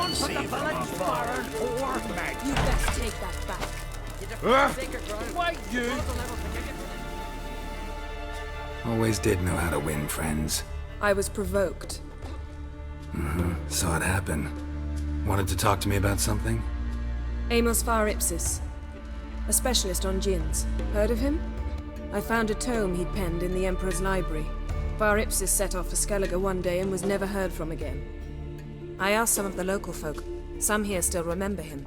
Put the village burn or mag. You best take that back. Why you? Always did know how to win, friends. I was provoked. Saw it happen. Wanted to talk to me about something? Amos Var Ipsis. A specialist on djinns. Heard of him? I found a tome he'd penned in the Emperor's library. Var Ipsis set off for Skellige one day and was never heard from again. I asked some of the local folk. Some here still remember him.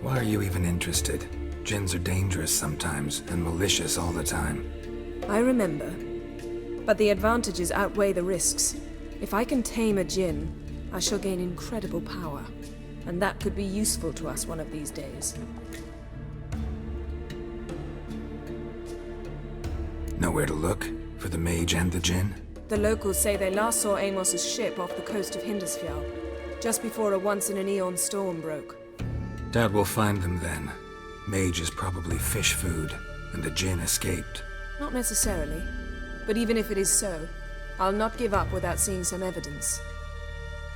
Why are you even interested? Djinns are dangerous sometimes, and malicious all the time. I remember. But the advantages outweigh the risks. If I can tame a djinn, I shall gain incredible power. And that could be useful to us one of these days. Nowhere to look? For the mage and the djinn? The locals say they last saw Amos's ship off the coast of Hindisfjall, just before a once-in-an-eon storm broke. Doubt we'll find them then. Mage is probably fish food, and the djinn escaped. Not necessarily. But even if it is so, I'll not give up without seeing some evidence.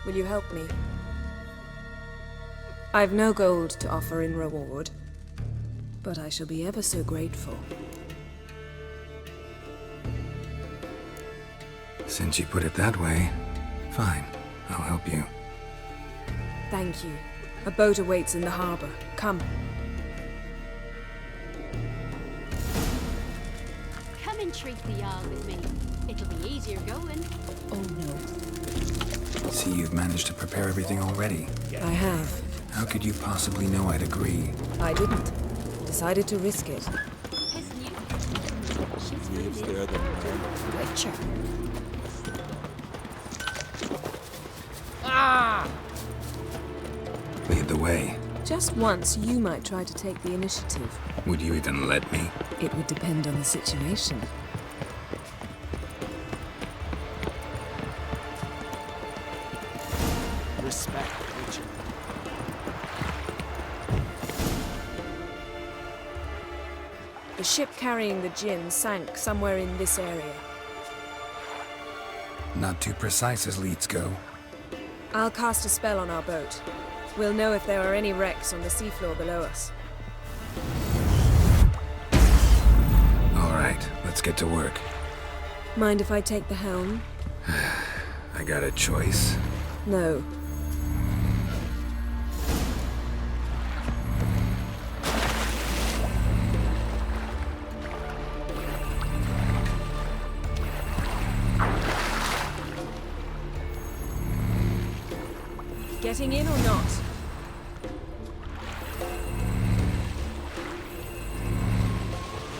Will you help me? I've no gold to offer in reward, but I shall be ever so grateful. Since you put it that way, fine. I'll help you. Thank you. A boat awaits in the harbor. Come. Come and treat the Jarl with me. It'll be easier going. Oh no. See, you've managed to prepare everything already. I have. How could you possibly know I'd agree? I didn't. Decided to risk it. Isn't you? She's ready. Witcher. Lead the way. Just once, you might try to take the initiative. Would you even let me? It would depend on the situation. Respect, Witcher. The ship carrying the djinn sank somewhere in this area. Not too precise as leads go. I'll cast a spell on our boat. We'll know if there are any wrecks on the seafloor below us. All right, let's get to work. Mind if I take the helm? I got a choice. No. Getting in or not?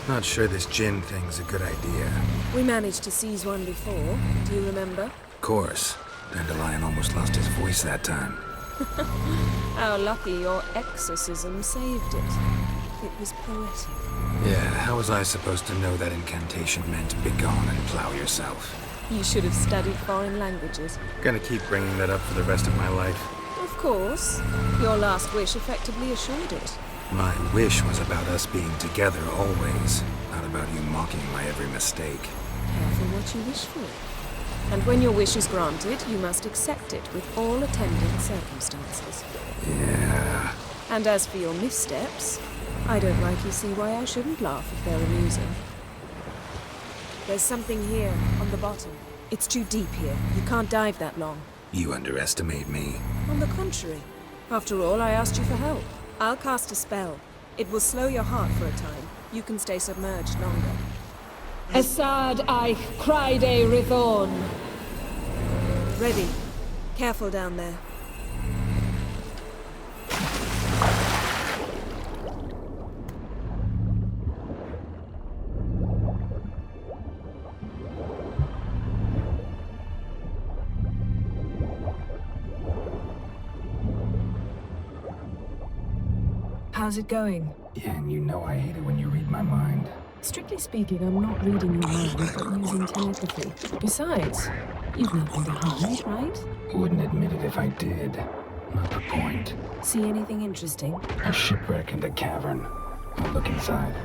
Not sure this djinn thing's a good idea. We managed to seize one before. Do you remember? Of course. Dandelion almost lost his voice that time. How lucky your exorcism saved it. It was poetic. Yeah, how was I supposed to know that incantation meant begone and plow yourself? You should have studied foreign languages. Gonna keep bringing that up for the rest of my life. Of course. Your last wish effectively assured it. My wish was about us being together always, not about you mocking my every mistake. Careful what you wish for. And when your wish is granted, you must accept it with all attendant circumstances. Yeah. And as for your missteps, I don't rightly see why I shouldn't laugh if they're amusing. There's something here, on the bottom. It's too deep here. You can't dive that long. You underestimate me. On the contrary. After all, I asked you for help. I'll cast a spell. It will slow your heart for a time. You can stay submerged longer. Assad Eich Criede Rithorn. Ready. Careful down there. How's it going? Yeah, and you know I hate it when you read my mind. Strictly speaking, I'm not reading your mind, but using telepathy. Besides, you've nothing to hide, right? Wouldn't admit it if I did. Not the point. See anything interesting? A shipwreck and a cavern. I'll look inside.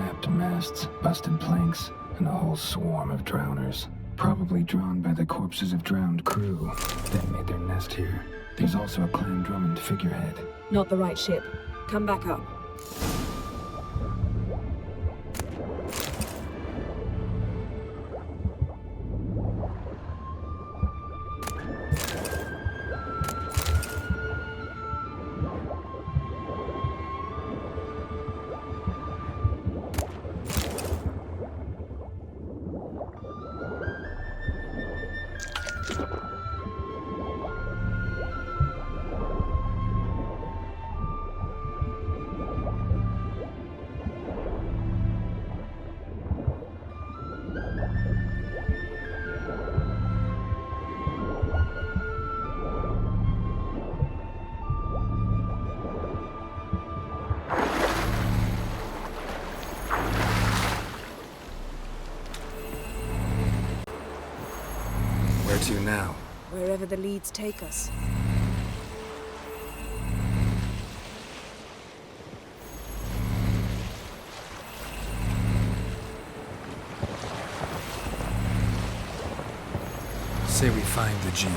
Snapped masts, busted planks, and a whole swarm of drowners. Probably drawn by the corpses of drowned crew that made their nest here. There's also a Clan Drummond figurehead. Not the right ship. Come back up. Where to now? Wherever the leads take us. Say we find the Jinn.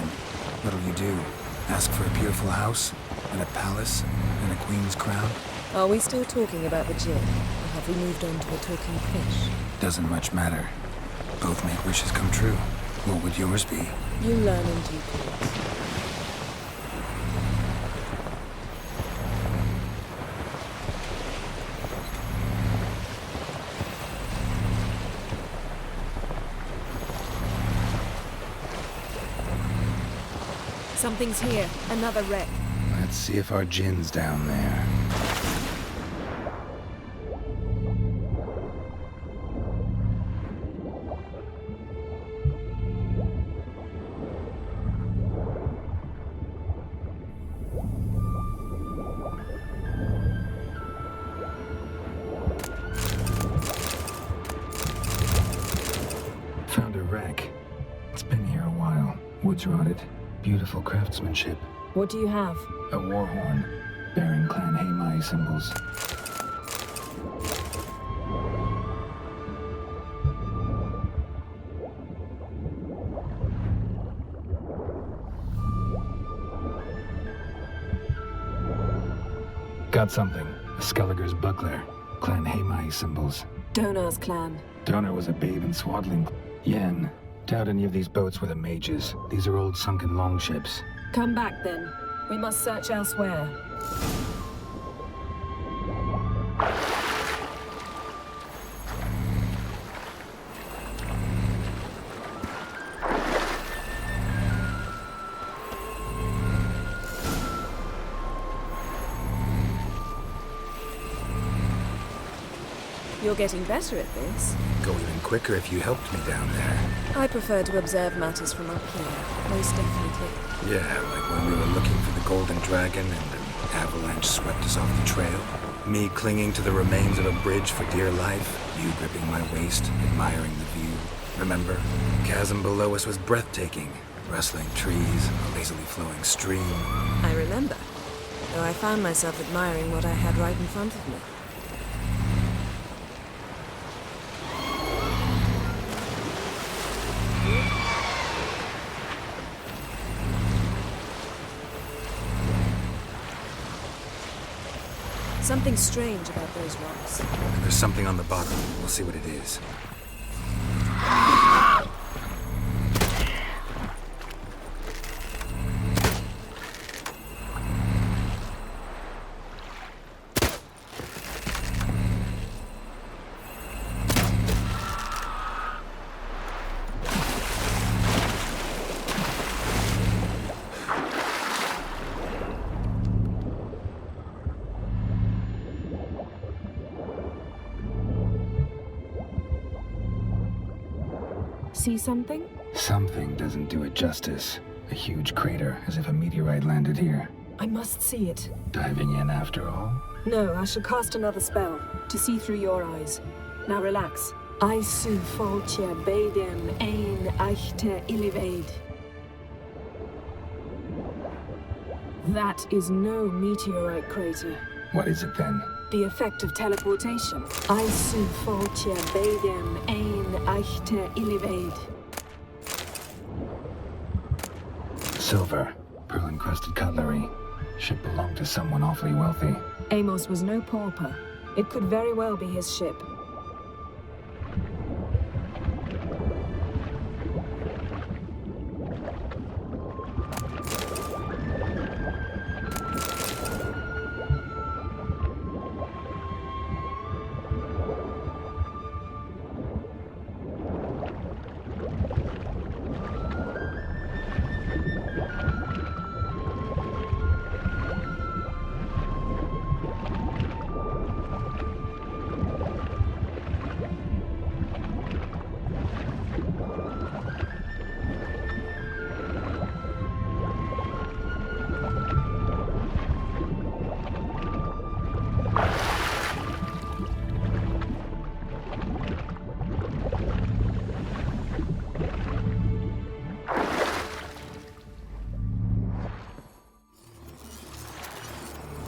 What'll you do? Ask for a beautiful house? And a palace? And a queen's crown? Are we still talking about the Jinn? Or have we moved on to a talking fish? Doesn't much matter. Both make wishes come true. What would yours be? You learn in due course. Something's here. Another wreck. Let's see if our Jinn's down there. Found a wreck. It's been here a while. Wood's rotted. Beautiful craftsmanship. What do you have? A war horn, bearing Clan Haimai symbols. Got something. A Skellige's buckler. Clan Haimai symbols. Donar's clan. Donar was a babe in swaddling. Yen. Doubt any of these boats were the mages. These are old sunken longships. Come back then. We must search elsewhere. You're getting better at this. Go even quicker if you helped me down there. I prefer to observe matters from up here, most definitely. Yeah, like when we were looking for the Golden Dragon and an avalanche swept us off the trail. Me clinging to the remains of a bridge for dear life. You gripping my waist, admiring the view. Remember? The chasm below us was breathtaking. Rustling trees, a lazily flowing stream. I remember, though I found myself admiring what I had right in front of me. Something strange about those rocks. And there's something on the bottom. We'll see what it is. See something? Something doesn't do it justice. A huge crater, as if a meteorite landed here. I must see it. Diving in after all? No, I shall cast another spell, to see through your eyes. Now relax. Aisu foltje beidem ein eichte iliveid. That is no meteorite crater. What is it then? The effect of teleportation. Aisu fortia beidem ein eichte illivaid. Silver, pearl-encrusted cutlery. Ship belonged to someone awfully wealthy. Amos was no pauper. It could very well be his ship.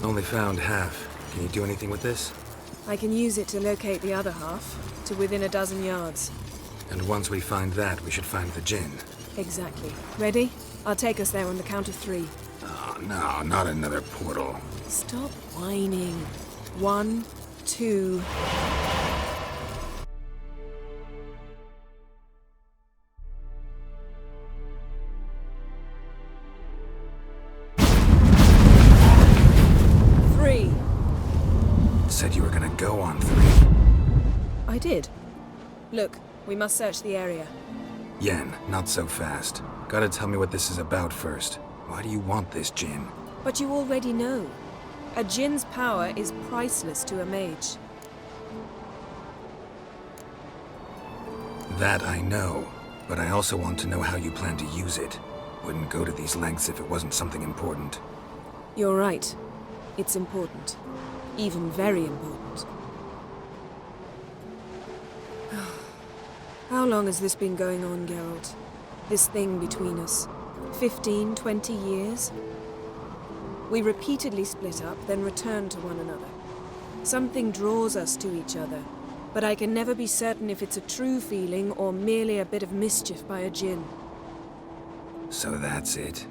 Only found half. Can you do anything with this? I can use it to locate the other half, to within a dozen yards. And once we find that, we should find the Jinn. Exactly. Ready? I'll take us there on the count of 3. Oh, no, not another portal. Stop whining. 1, 2... Said you were gonna go on 3. I did. Look, we must search the area. Yen, not so fast. Gotta tell me what this is about first. Why do you want this Jinn? But you already know. A Jinn's power is priceless to a mage. That I know, but I also want to know how you plan to use it. Wouldn't go to these lengths if it wasn't something important. You're right. It's important. Even very important. How long has this been going on, Geralt? This thing between us? 15, 20 years? We repeatedly split up, then return to one another. Something draws us to each other, but I can never be certain if it's a true feeling or merely a bit of mischief by a Jinn. So that's it.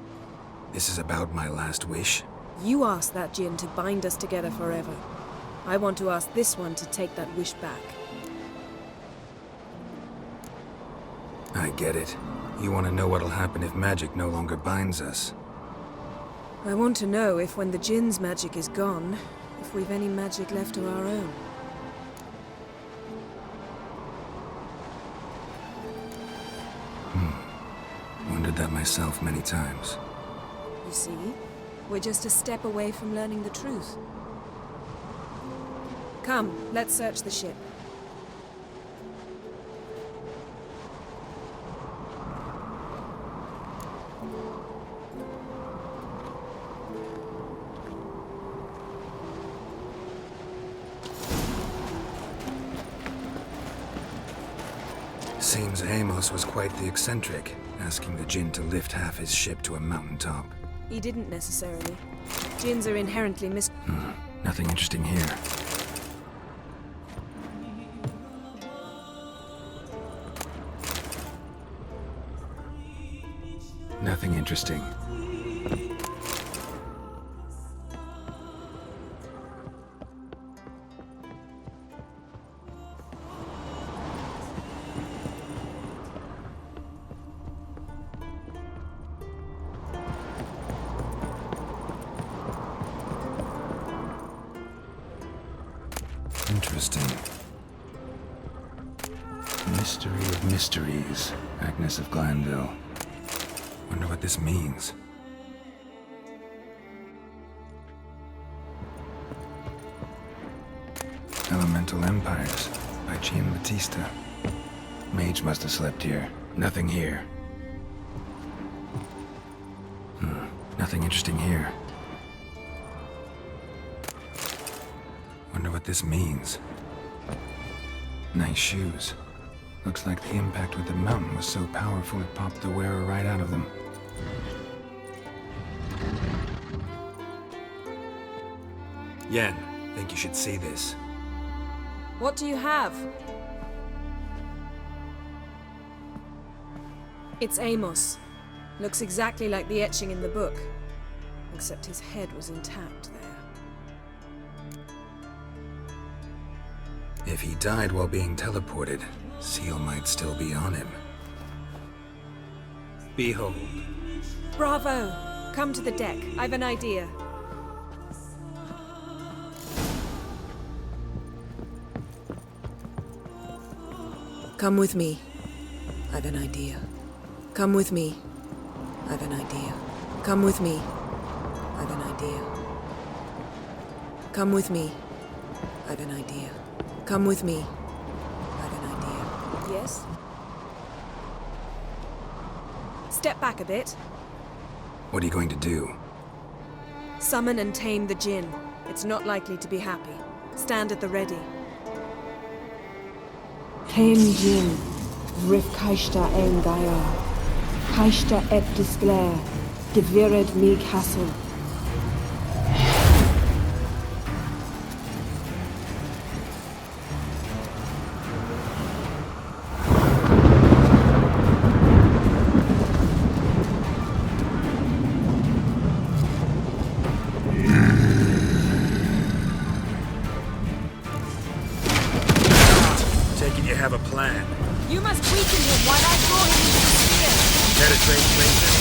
This is about my last wish? You asked that Jinn to bind us together forever. I want to ask this one to take that wish back. I get it. You want to know what'll happen if magic no longer binds us. I want to know if when the Jinn's magic is gone, if we've any magic left of our own. Wondered that myself many times. You see? We're just a step away from learning the truth. Come, let's search the ship. Seems Amos was quite the eccentric, asking the Jinn to lift half his ship to a mountaintop. He didn't necessarily. Jinns are inherently Nothing interesting here. Nothing interesting. Interesting. Mystery of mysteries, Agnes of Glanville. Wonder what this means. Elemental Empires by Gian Battista. Mage must have slept here. Nothing here. Nothing interesting here. Wonder what this means. Nice shoes. Looks like the impact with the mountain was so powerful it popped the wearer right out of them. Yen, Think you should see this. What do you have? It's Amos. Looks exactly like the etching in the book. Except his head was intact there. If he died while being teleported, Seal might still be on him. Behold. Bravo! Come to the deck. I've an idea. Come with me. I've an idea. Come with me. I've an idea. Come with me. I've an idea. Come with me. I've an idea. Come with me. I've an idea. Yes? Step back a bit. What are you going to do? Summon and tame the Jinn. It's not likely to be happy. Stand at the ready. Tame Jinn, Rif Kaishta en Gaia, Kaishta et Disglare, Devired me Castle. Taking you have a plan. You must weaken him while I draw him into the sphere. Penetrate places.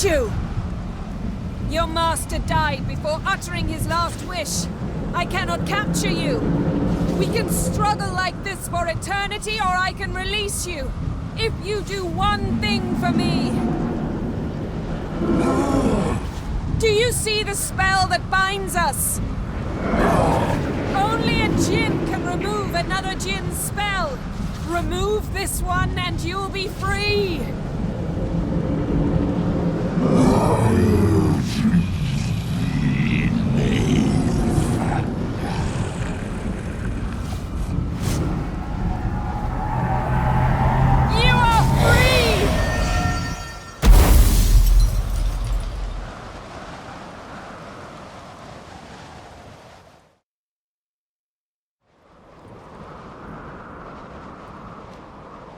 You! Your master died before uttering his last wish. I cannot capture you. We can struggle like this for eternity, or I can release you. If you do one thing for me. Do you see the spell that binds us? Only a Jinn can remove another Jinn's spell. Remove this one and you'll be free.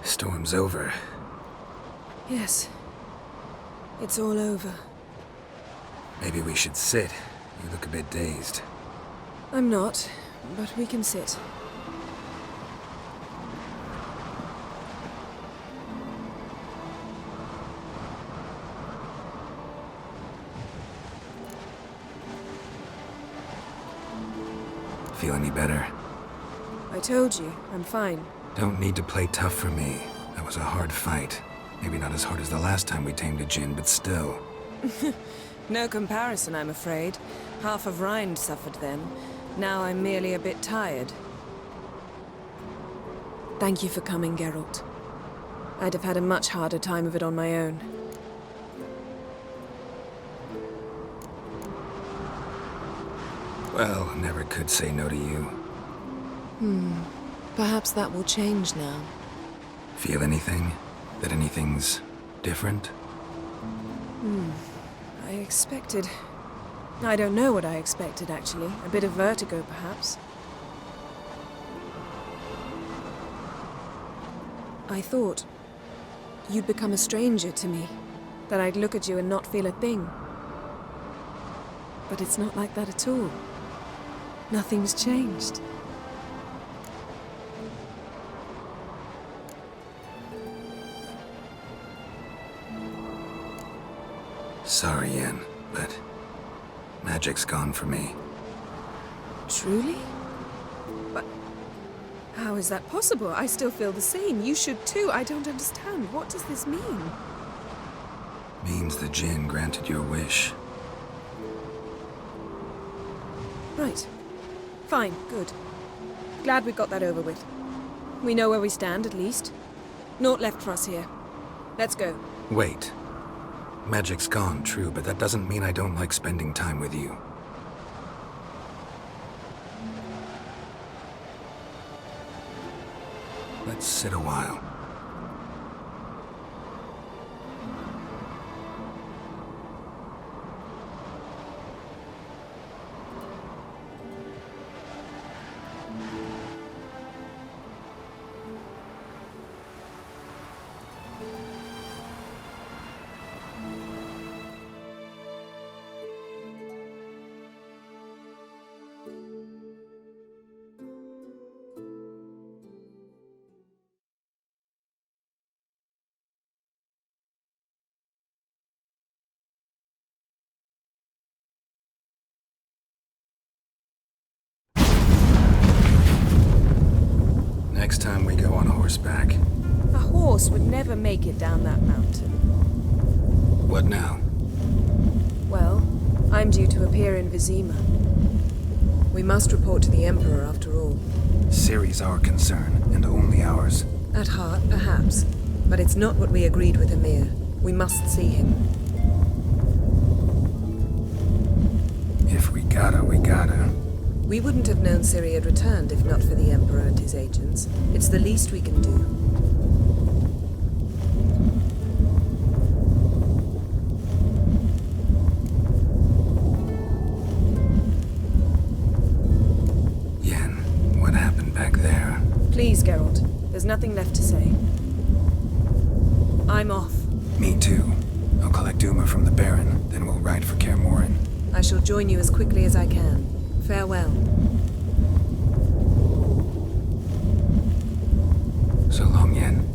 Storm's over. Yes. It's all over. Maybe we should sit. You look a bit dazed. I'm not, but we can sit. Feel any better? I told you, I'm fine. Don't need to play tough for me. That was a hard fight. Maybe not as hard as the last time we tamed a Jinn, but still. No comparison, I'm afraid. Half of Rind suffered then. Now I'm merely a bit tired. Thank you for coming, Geralt. I'd have had a much harder time of it on my own. Well, never could say no to you. Perhaps that will change now. Feel anything? That anything's different? I expected... I don't know what I expected, actually. A bit of vertigo, perhaps. I thought you'd become a stranger to me. That I'd look at you and not feel a thing. But it's not like that at all. Nothing's changed. Sorry, Yen, but magic's gone for me. Truly? How is that possible? I still feel the same. You should too. I don't understand. What does this mean? Means the Jinn granted your wish. Right. Fine. Good. Glad we got that over with. We know where we stand, at least. Naught left for us here. Let's go. Wait. Magic's gone, true, but that doesn't mean I don't like spending time with you. Let's sit a while. Next time we go on horseback. A horse would never make it down that mountain. What now? Well, I'm due to appear in Vizima. We must report to the Emperor after all. Ciri's our concern, and only ours. At heart, perhaps. But it's not what we agreed with Emir. We must see him. If we gotta, we gotta. We wouldn't have known Ciri had returned if not for the Emperor and his agents. It's the least we can do. Yen, what happened back there? Please, Geralt. There's nothing left to say. I'm off. Me too. I'll collect Uma from the Baron, then we'll ride for Kaer Morhen. I shall join you as quickly as I can. Farewell. So long, Yen.